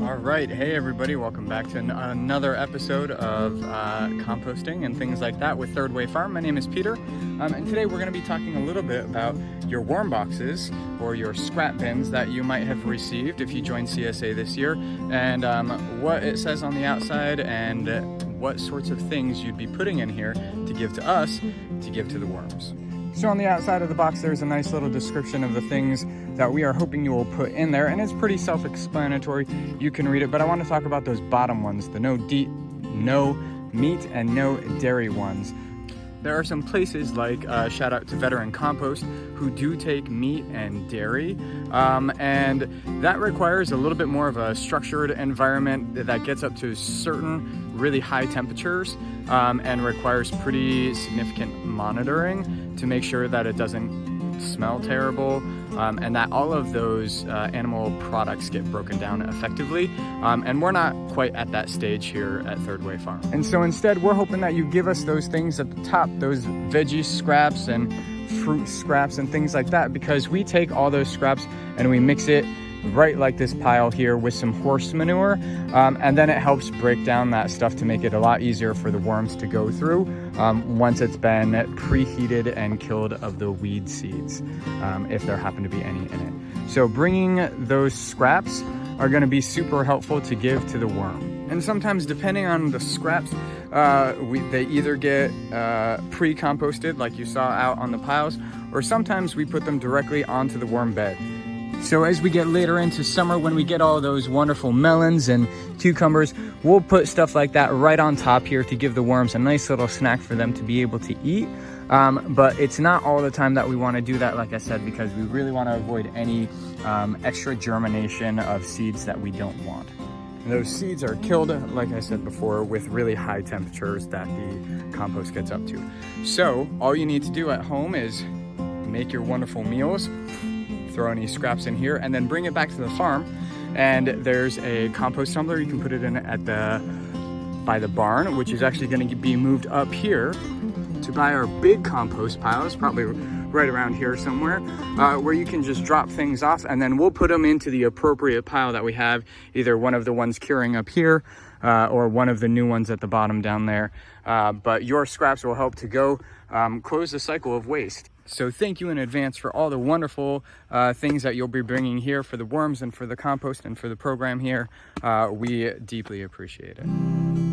All right, hey everybody, welcome back to another episode of composting and things like that with Third Way Farm. My name is Peter, and today we're going to be talking a little bit about your worm boxes or your scrap bins that you might have received if you joined CSA this year, and what it says on the outside and what sorts of things you'd be putting in here to give to us to give to the worms. So on the outside of the box, there's a nice little description of the things that we are hoping you will put in there, and it's pretty self-explanatory. You can read it, but I want to talk about those bottom ones, the no meat and no dairy ones. There are some places like shout out to Veteran Compost who do take meat and dairy, and that requires a little bit more of a structured environment that gets up to certain really high temperatures and requires pretty significant monitoring to make sure that it doesn't smell terrible and that all of those animal products get broken down effectively, and we're not quite at that stage here at Third Way Farm. And so instead we're hoping that you give us those things at the top, those veggie scraps and fruit scraps and things like that, because we take all those scraps and we mix it right like this pile here with some horse manure, and then it helps break down that stuff to make it a lot easier for the worms to go through once it's been preheated and killed of the weed seeds, if there happen to be any in it. So bringing those scraps are going to be super helpful to give to the worm. And sometimes, depending on the scraps, they either get pre-composted like you saw out on the piles, or sometimes we put them directly onto the worm bed. So as we get later into summer, when we get all those wonderful melons and cucumbers, we'll put stuff like that right on top here to give the worms a nice little snack for them to be able to eat. But it's not all the time that we want to do that, like I said, because we really want to avoid any extra germination of seeds that we don't want. And those seeds are killed, like I said before, with really high temperatures that the compost gets up to. So all you need to do at home is make your wonderful meals, throw any scraps in here, and then bring it back to the farm. And there's a compost tumbler you can put it in at by the barn, which is actually going to be moved up here to by our big compost piles, probably right around here somewhere, where you can just drop things off, and then we'll put them into the appropriate pile that we have, either one of the ones curing up here or one of the new ones at the bottom down there. But your scraps will help to go close the cycle of waste. So thank you in advance for all the wonderful things that you'll be bringing here for the worms and for the compost and for the program here. We deeply appreciate it.